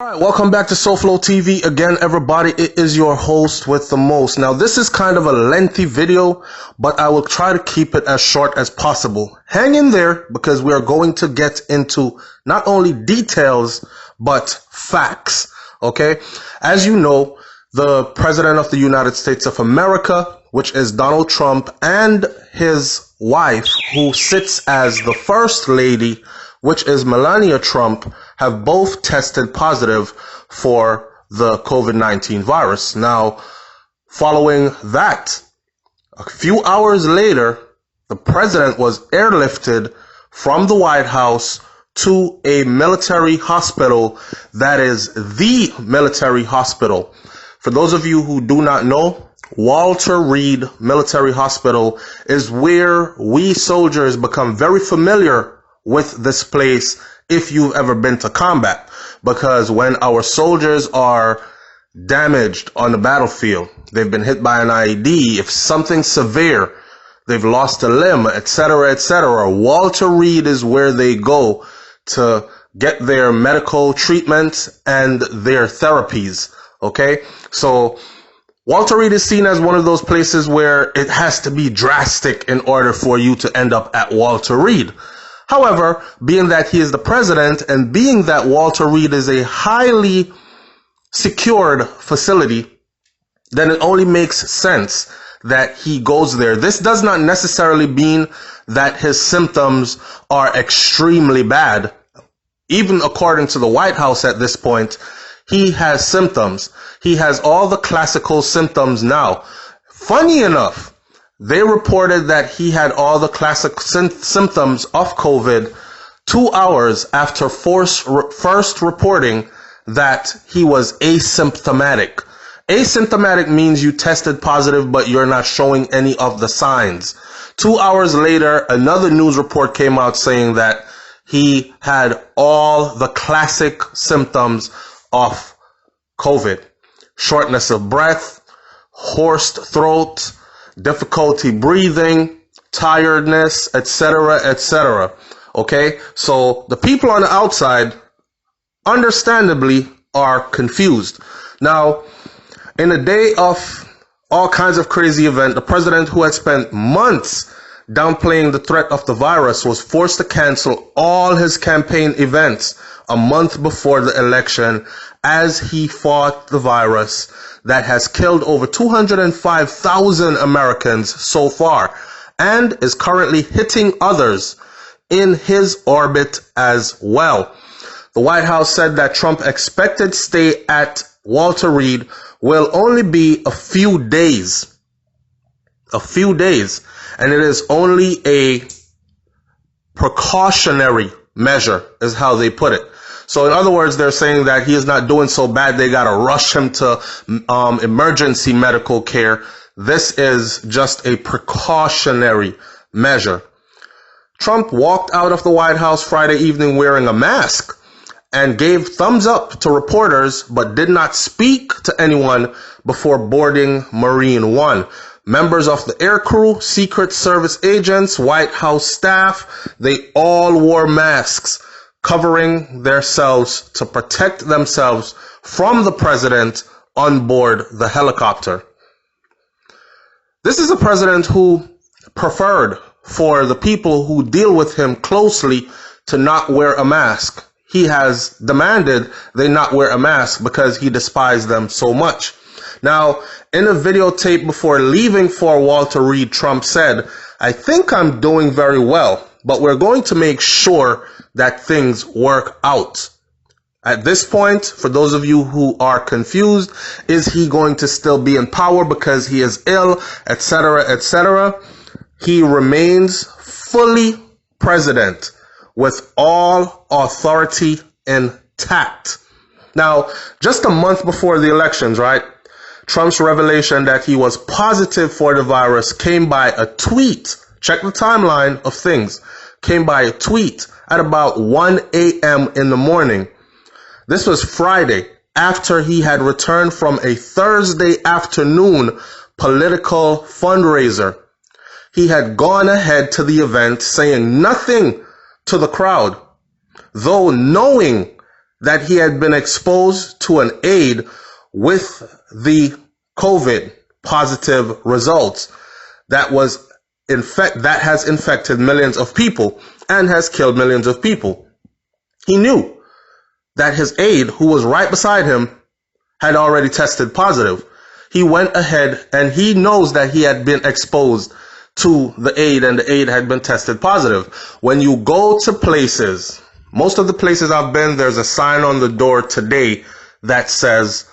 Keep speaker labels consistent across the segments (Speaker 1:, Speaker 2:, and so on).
Speaker 1: All right, welcome back to SouFLoTV. Again, everybody, it is your host with the most. Now, this is kind of a lengthy video, but I will try to keep it as short as possible. Hang in there because we are going to get into not only details, but facts. Okay? As you know, the President of the United States of America, which is Donald Trump, and his wife, who sits as the First Lady, which is Melania Trump, have both tested positive for the COVID-19 virus. Now, following that, a few hours later, the president was airlifted from the White House to a military hospital that is the military hospital. For those of you who do not know, Walter Reed Military Hospital is where we soldiers become very familiar with this place if you've ever been to combat, because when our soldiers are damaged on the battlefield, they've been hit by an IED, if something severe, they've lost a limb, etc., Walter Reed is where they go to get their medical treatment and their therapies. Okay, so Walter Reed is seen as one of those places where it has to be drastic in order for you to end up at Walter Reed. However, being that he is the president and being that Walter Reed is a highly secured facility, then it only makes sense that he goes there. This does not necessarily mean that his symptoms are extremely bad. Even according to the White House at this point, he has symptoms. He has all the classical symptoms now. Funny enough, they reported that he had all the classic symptoms of COVID 2 hours after first reporting that he was asymptomatic. Asymptomatic means you tested positive, but you're not showing any of the signs. 2 hours later, another news report came out saying that he had all the classic symptoms of COVID. Shortness of breath, hoarse throat, difficulty breathing, tiredness, etc. Okay, so the people on the outside, understandably, are confused. Now, in a day of all kinds of crazy event, the president, who had spent months downplaying the threat of the virus, was forced to cancel all his campaign events a month before the election as he fought the virus that has killed over 205,000 Americans so far and is currently hitting others in his orbit as well. The White House said that Trump's expected stay at Walter Reed will only be a few days, and it is only a precautionary measure, is how they put it. So in other words, they're saying that he is not doing so bad they got to rush him to emergency medical care. This is just a precautionary measure. Trump walked out of the White House Friday evening wearing a mask and gave thumbs up to reporters, but did not speak to anyone before boarding Marine One. Members of the air crew, Secret Service agents, White House staff, they all wore masks, covering themselves to protect themselves from the president on board the helicopter. This is a president who preferred for the people who deal with him closely to not wear a mask. He has demanded they not wear a mask because he despised them so much. Now, in a videotape before leaving for Walter Reed, Trump said, "I think I'm doing very well, but we're going to make sure that things work out." At this point, for those of you who are confused, is he going to still be in power because he is ill, etc.? He remains fully president with all authority intact. Now, just a month before the elections, right? Trump's revelation that he was positive for the virus came by a tweet. Check the timeline of things. Came by a tweet at about 1 a.m. in the morning. This was Friday, after he had returned from a Thursday afternoon political fundraiser. He had gone ahead to the event saying nothing to the crowd, though knowing that he had been exposed to an aide with the COVID positive results that has infected millions of people and has killed millions of people. He knew that his aide, who was right beside him, had already tested positive. He went ahead and he knows that he had been exposed to the aide and the aide had been tested positive. When you go to places, most of the places I've been, there's a sign on the door today that says,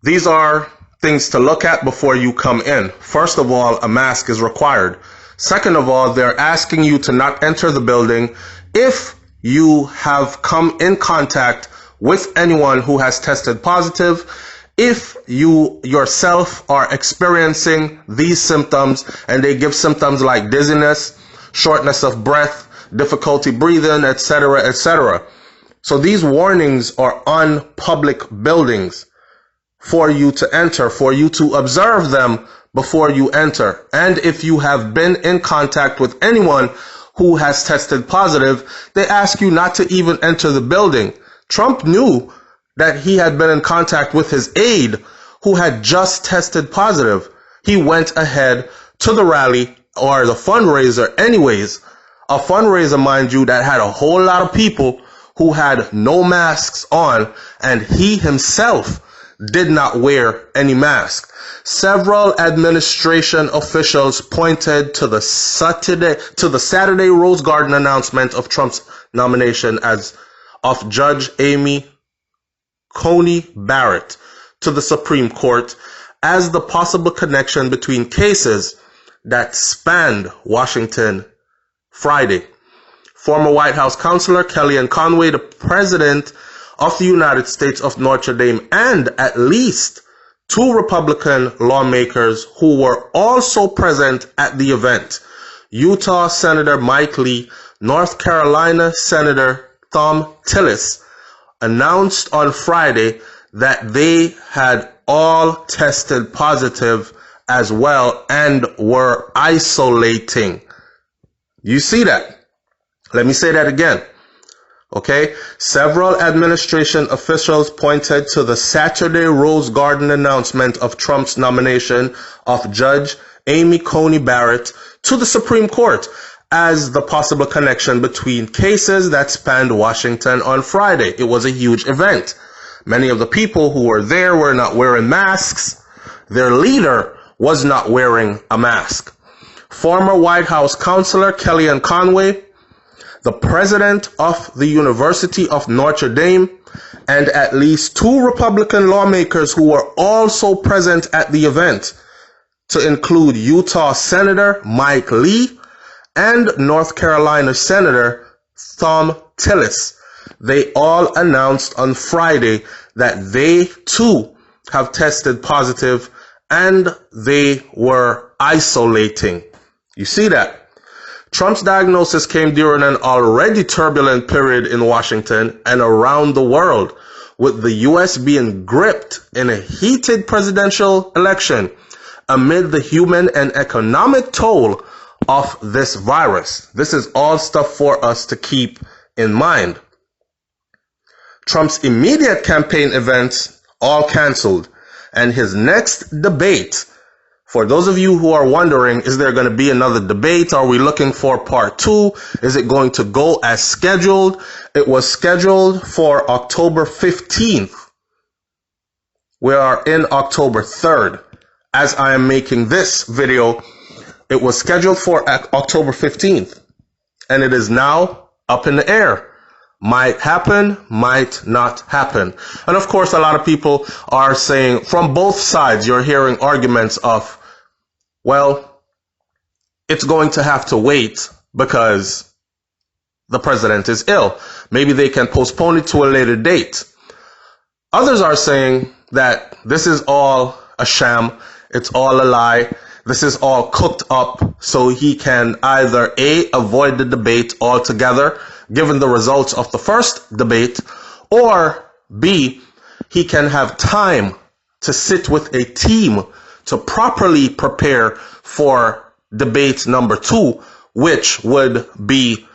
Speaker 1: these are things to look at before you come in. First of all, a mask is required. Second of all, they're asking you to not enter the building if you have come in contact with anyone who has tested positive. If you yourself are experiencing these symptoms, and they give symptoms like dizziness, shortness of breath, difficulty breathing, etc., etc. So these warnings are on public buildings for you to enter, for you to observe them before you enter. And if you have been in contact with anyone who has tested positive, they ask you not to even enter the building. Trump knew that he had been in contact with his aide who had just tested positive. He went ahead to the rally or the fundraiser anyways. A fundraiser, mind you, that had a whole lot of people who had no masks on, and he himself did not wear any mask. Several administration officials pointed to the Saturday Rose Garden announcement of Trump's nomination of Judge Amy Coney Barrett to the Supreme Court as the possible connection between cases that spanned Washington Friday. Former White House counselor Kellyanne Conway, the president of the United States of Notre Dame, and at least 2 Republican lawmakers who were also present at the event, Utah Senator Mike Lee, North Carolina Senator Thom Tillis, announced on Friday that they had all tested positive as well and were isolating. You see that? Let me say that again. Okay? Several administration officials pointed to the Saturday Rose Garden announcement of Trump's nomination of Judge Amy Coney Barrett to the Supreme Court as the possible connection between cases that spanned Washington on Friday. It was a huge event. Many of the people who were there were not wearing masks. Their leader was not wearing a mask. Former White House counselor Kellyanne Conway, the president of the University of Notre Dame, and at least 2 Republican lawmakers who were also present at the event, to include Utah Senator Mike Lee and North Carolina Senator Thom Tillis. They all announced on Friday that they too have tested positive and they were isolating. You see that? Trump's diagnosis came during an already turbulent period in Washington and around the world, with the U.S. being gripped in a heated presidential election amid the human and economic toll of this virus. This is all stuff for us to keep in mind. Trump's immediate campaign events all canceled, and his next debate, for those of you who are wondering, is there going to be another debate? Are we looking for part 2? Is it going to go as scheduled? It was scheduled for October 15th. We are in October 3rd. As I am making this video, it was scheduled for October 15th, and it is now up in the air. Might happen, might not happen. And of course, a lot of people are saying, from both sides, you're hearing arguments of, well, it's going to have to wait because the president is ill. Maybe they can postpone it to a later date. Others are saying that this is all a sham. It's all a lie. This is all cooked up so he can either A, avoid the debate altogether, given the results of the first debate, or B, he can have time to sit with a team to properly prepare for debate number 2, which would be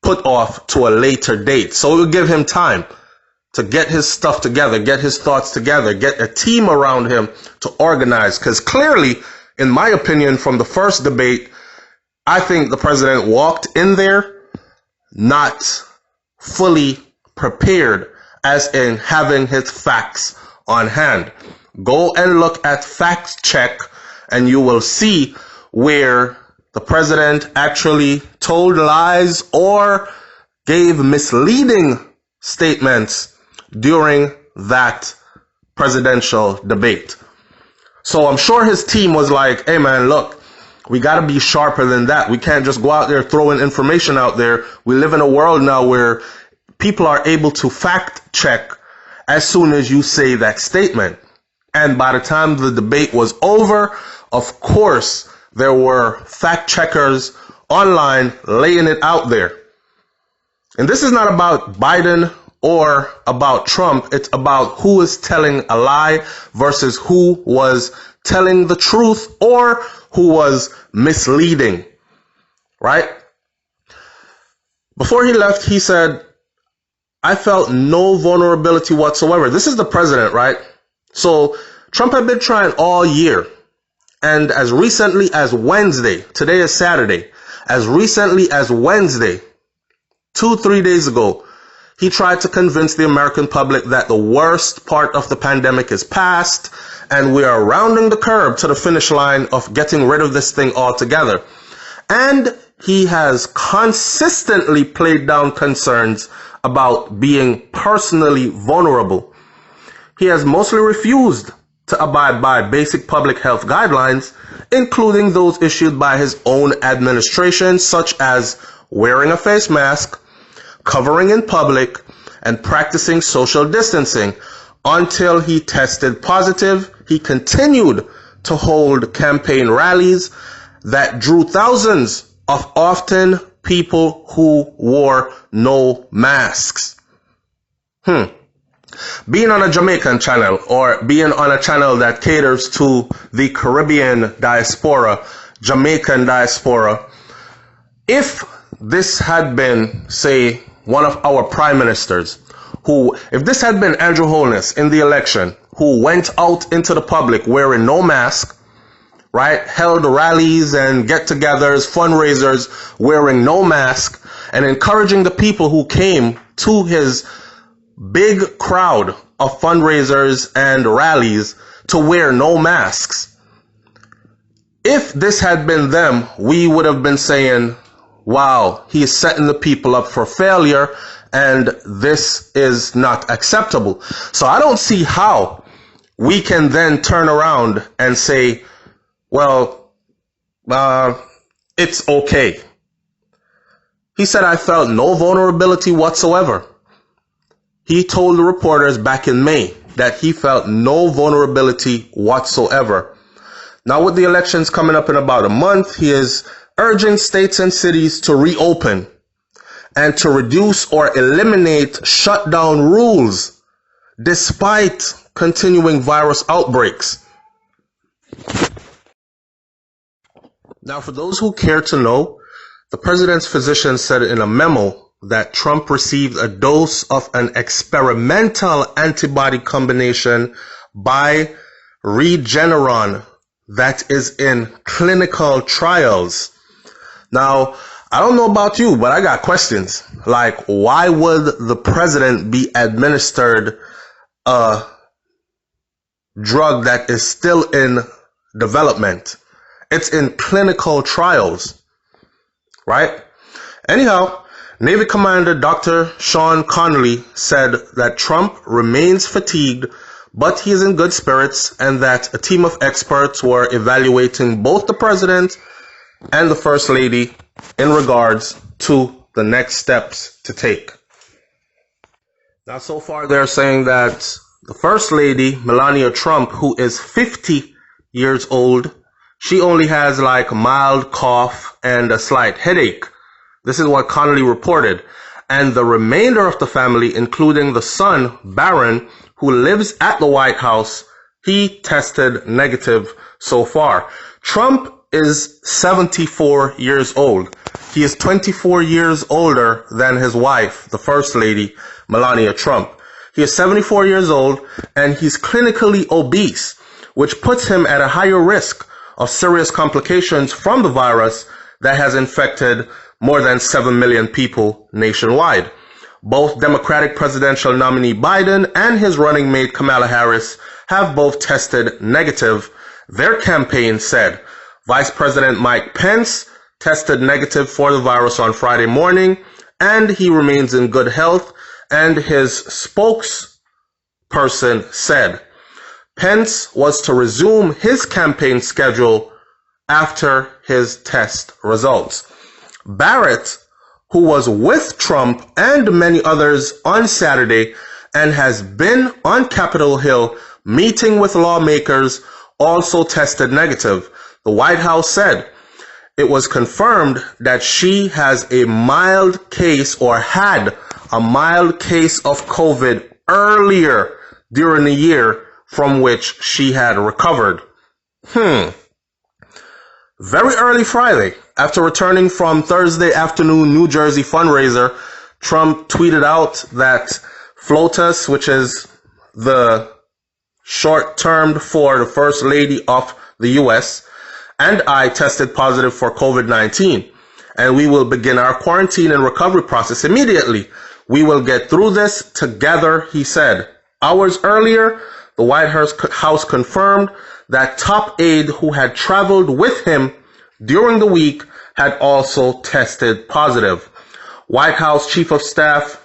Speaker 1: put off to a later date. So it would give him time to get his stuff together, get his thoughts together, get a team around him to organize. Because clearly, in my opinion, from the first debate, I think the president walked in there not fully prepared, as in having his facts on hand. Go and look at Fact Check and you will see where the president actually told lies or gave misleading statements during that presidential debate. So I'm sure his team was like, hey man, look, we got to be sharper than that. We can't just go out there throwing information out there. We live in a world now where people are able to fact check as soon as you say that statement. And by the time the debate was over, of course, there were fact checkers online laying it out there. And this is not about Biden or about Trump. It's about who is telling a lie versus who was telling the truth or who was misleading, right? Before he left, he said, I felt no vulnerability whatsoever. This is the president, right? So Trump had been trying all year. And as recently as Wednesday, today is Saturday, as recently as Wednesday, 2-3 days ago, he tried to convince the American public that the worst part of the pandemic is past and we are rounding the curve to the finish line of getting rid of this thing altogether. And he has consistently played down concerns about being personally vulnerable. He has mostly refused to abide by basic public health guidelines, including those issued by his own administration, such as wearing a face mask, covering in public, and practicing social distancing. Until he tested positive, he continued to hold campaign rallies that drew thousands of often people who wore no masks. Being on a Jamaican channel or being on a channel that caters to the Caribbean diaspora, Jamaican diaspora, if this had been, say, one of our prime ministers, if this had been Andrew Holness in the election, who went out into the public wearing no mask, right, held rallies and get-togethers, fundraisers, wearing no mask, and encouraging the people who came to his big crowd of fundraisers and rallies to wear no masks. If this had been them, we would have been saying, wow, he is setting the people up for failure and this is not acceptable. So I don't see how we can then turn around and say, well, it's okay. He said, I felt no vulnerability whatsoever. He told the reporters back in May that he felt no vulnerability whatsoever. Now, with the elections coming up in about a month, he is urging states and cities to reopen and to reduce or eliminate shutdown rules despite continuing virus outbreaks. Now, for those who care to know, the president's physician said in a memo that Trump received a dose of an experimental antibody combination by Regeneron that is in clinical trials. Now, I don't know about you, but I got questions. Like, why would the president be administered a drug that is still in development? It's in clinical trials, right? Anyhow, Navy Commander Dr. Sean Connolly said that Trump remains fatigued, but he is in good spirits, and that a team of experts were evaluating both the president and the First Lady in regards to the next steps to take. Now, so far they're saying that the First Lady, Melania Trump, who is 50 years old, she only has like a mild cough and a slight headache. This is what Connolly reported. And the remainder of the family, including the son, Barron, who lives at the White House, he tested negative so far. Trump is 74 years old. He is 24 years older than his wife, the First Lady, Melania Trump. He is 74 years old and he's clinically obese, which puts him at a higher risk of serious complications from the virus that has infected more than 7 million people nationwide. Both Democratic presidential nominee Biden and his running mate Kamala Harris have both tested negative, their campaign said. Vice President Mike Pence tested negative for the virus on Friday morning, and he remains in good health, and his spokesperson said Pence was to resume his campaign schedule after his test results. Barrett, who was with Trump and many others on Saturday and has been on Capitol Hill meeting with lawmakers, also tested negative. The White House said it was confirmed that she has a mild case or had a mild case of COVID earlier during the year from which she had recovered. Very early Friday, after returning from Thursday afternoon New Jersey fundraiser, Trump tweeted out that FLOTUS, which is the short term for the First Lady of the U.S., and I tested positive for COVID-19, and we will begin our quarantine and recovery process immediately. We will get through this together, he said. Hours earlier, the White House confirmed that top aide who had traveled with him during the week had also tested positive. White House Chief of Staff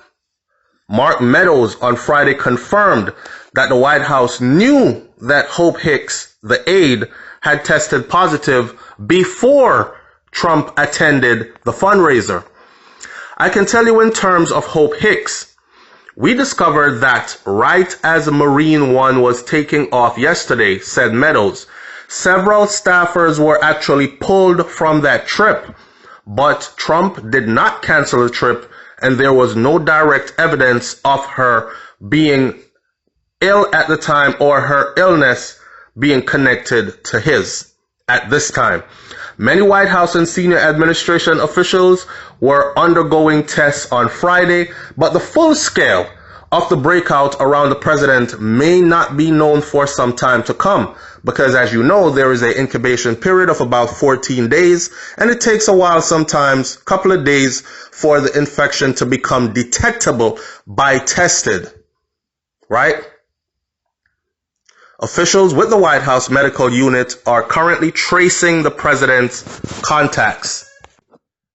Speaker 1: Mark Meadows on Friday confirmed that the White House knew that Hope Hicks, the aide, had tested positive before Trump attended the fundraiser. I can tell you in terms of Hope Hicks, we discovered that right as Marine One was taking off yesterday, said Meadows, several staffers were actually pulled from that trip, but Trump did not cancel the trip and there was no direct evidence of her being ill at the time or her illness being connected to his at this time. Many White House and senior administration officials were undergoing tests on Friday, but the full scale of the breakout around the president may not be known for some time to come, because as you know, there is an incubation period of about 14 days, and it takes a while, sometimes a couple of days, for the infection to become detectable by tested, right? Officials with the White House medical unit are currently tracing the president's contacts.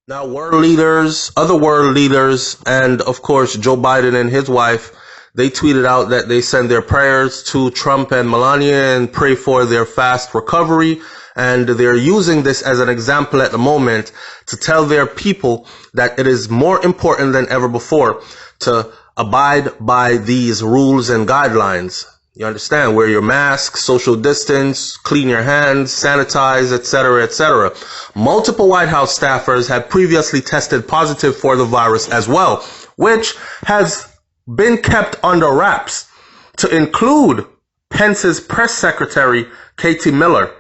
Speaker 1: Now, other world leaders, and of course, Joe Biden and his wife, they tweeted out that they send their prayers to Trump and Melania and pray for their fast recovery. And they're using this as an example at the moment to tell their people that it is more important than ever before to abide by these rules and guidelines. You understand? Wear your mask, social distance, clean your hands, sanitize, etc., etc. Multiple White House staffers had previously tested positive for the virus as well, which has been kept under wraps, to include Pence's press secretary, Katie Miller,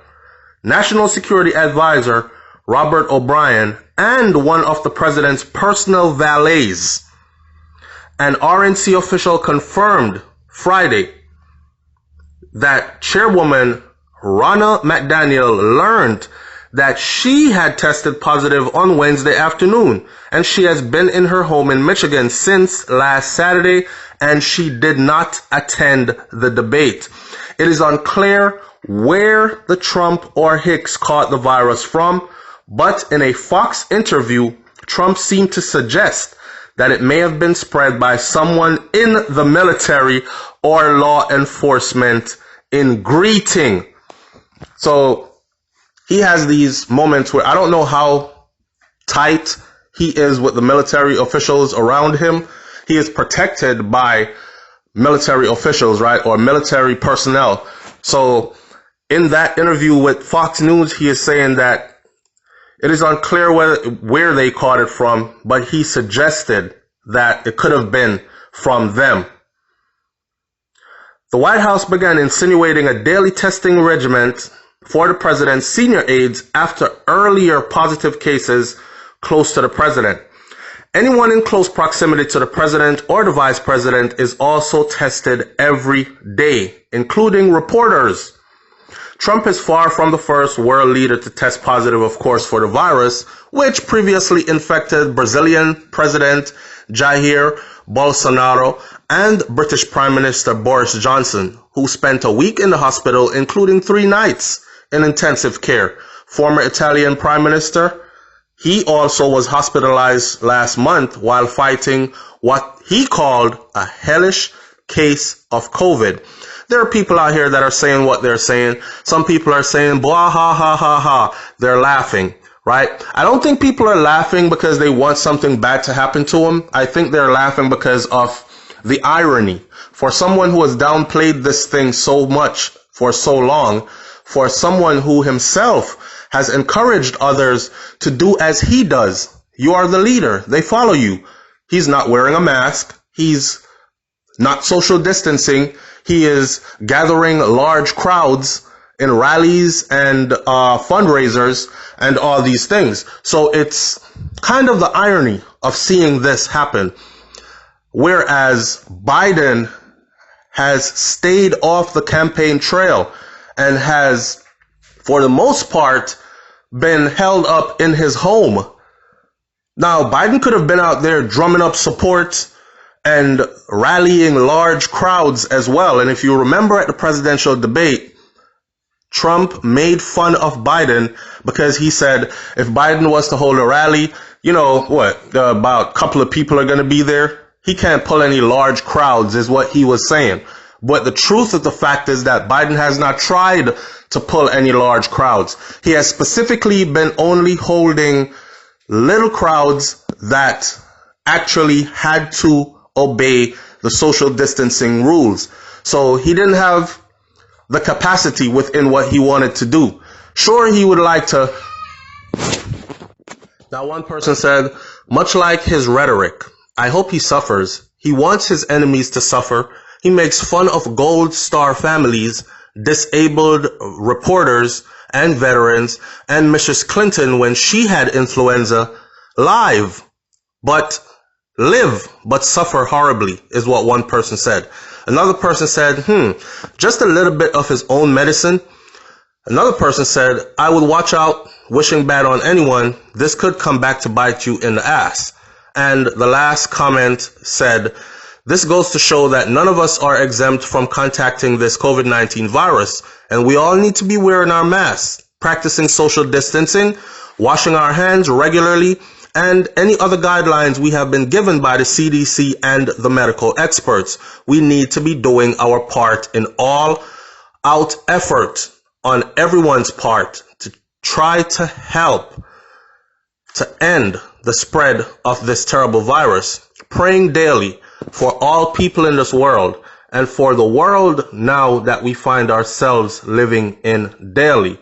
Speaker 1: National Security Advisor, Robert O'Brien, and one of the president's personal valets. An RNC official confirmed Friday that Chairwoman Ronna McDaniel learned that she had tested positive on Wednesday afternoon, and she has been in her home in Michigan since last Saturday, and she did not attend the debate. It is unclear where the Trump or Hicks caught the virus from, but in a Fox interview, Trump seemed to suggest that it may have been spread by someone in the military or law enforcement in greeting. So he has these moments where I don't know how tight he is with the military officials around him. He is protected by military officials, right? Or military personnel. So in that interview with Fox News, he is saying that it is unclear where they caught it from, but he suggested that it could have been from them. The White House began insinuating a daily testing regimen for the president's senior aides after earlier positive cases close to the president. Anyone in close proximity to the president or the vice president is also tested every day, including reporters. Trump is far from the first world leader to test positive, of course, for the virus, which previously infected Brazilian President Jair Bolsonaro and British Prime Minister Boris Johnson, who spent a week in the hospital, including 3 nights in intensive care. Former Italian Prime Minister, he also was hospitalized last month while fighting what he called a hellish case of COVID. There are people out here that are saying what they're saying. Some people are saying, blah, ha, ha, ha, ha. They're laughing, right? I don't think people are laughing because they want something bad to happen to them. I think they're laughing because of the irony. For someone who has downplayed this thing so much for so long, for someone who himself has encouraged others to do as he does. You are the leader. They follow you. He's not wearing a mask. He's not social distancing. He is gathering large crowds in rallies and fundraisers and all these things. So it's kind of the irony of seeing this happen. Whereas Biden has stayed off the campaign trail and has, for the most part, been held up in his home. Now, Biden could have been out there drumming up support and rallying large crowds as well. And if you remember at the presidential debate, Trump made fun of Biden because he said if Biden was to hold a rally, you know what, about a couple of people are going to be there. He can't pull any large crowds is what he was saying. But the truth of the fact is that Biden has not tried to pull any large crowds. He has specifically been only holding little crowds that actually had to obey the social distancing rules. So he didn't have the capacity within what he wanted to do. Sure, he would like to. Now, one person said, much like his rhetoric, I hope he suffers. He wants his enemies to suffer. He makes fun of Gold Star families, disabled reporters and veterans, and Mrs. Clinton when she had influenza live, but suffer horribly, is what one person said. Another person said, just a little bit of his own medicine. Another person said, I would watch out, wishing bad on anyone. This could come back to bite you in the ass. And the last comment said, this goes to show that none of us are exempt from contacting this COVID-19 virus, and we all need to be wearing our masks, practicing social distancing, washing our hands regularly, and any other guidelines we have been given by the CDC and the medical experts. We need to be doing our part in all-out effort on everyone's part to try to help to end the spread of this terrible virus, praying daily for all people in this world and for the world now that we find ourselves living in daily.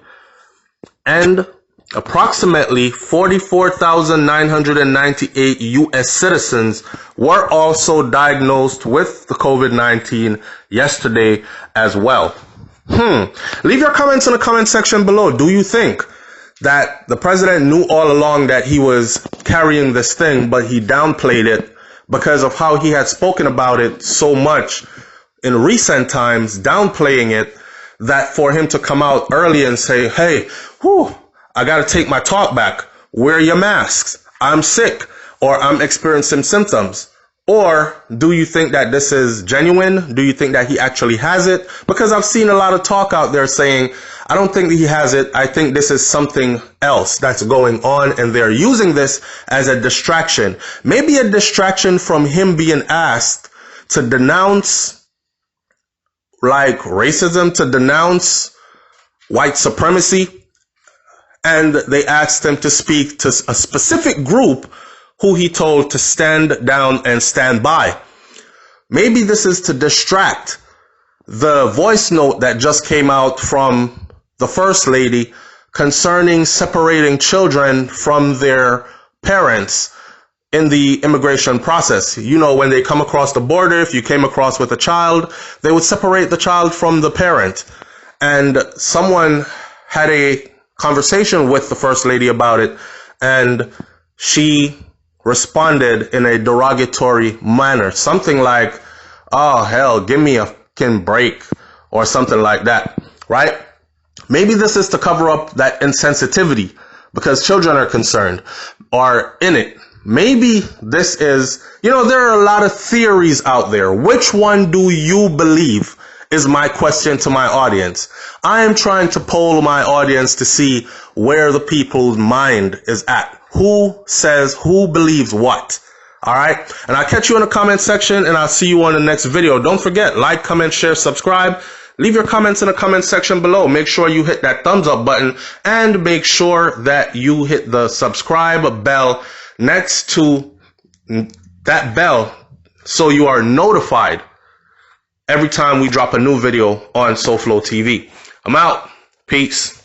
Speaker 1: And approximately 44,998 U.S. citizens were also diagnosed with the COVID-19 yesterday as well. Leave your comments in the comment section below. Do you think that the president knew all along that he was carrying this thing, but he downplayed it because of how he had spoken about it so much in recent times, downplaying it, that for him to come out early and say, hey, I got to take my talk back. Wear your masks. I'm sick, or I'm experiencing symptoms. Or do you think that this is genuine? Do you think that he actually has it? Because I've seen a lot of talk out there saying, I don't think that he has it. I think this is something else that's going on, and they're using this as a distraction. Maybe a distraction from him being asked to denounce like racism, to denounce white supremacy. And they asked him to speak to a specific group who he told to stand down and stand by. Maybe this is to distract the voice note that just came out from the First Lady concerning separating children from their parents in the immigration process. You know, when they come across the border, if you came across with a child, they would separate the child from the parent. And someone had a conversation with the First Lady about it, and she responded in a derogatory manner. Something like, oh, hell, give me a fucking break, or something like that, right? Maybe this is to cover up that insensitivity because children are concerned or in it. Maybe this is, there are a lot of theories out there. Which one do you believe is my question to my audience? I am trying to poll my audience to see where the people's mind is at. Who believes what? All right. And I'll catch you in the comment section, and I'll see you on the next video. Don't forget, like, comment, share, subscribe. Leave your comments in the comment section below. Make sure you hit that thumbs up button, and make sure that you hit the subscribe bell next to that bell so you are notified every time we drop a new video on SouFLoTV. I'm out. Peace.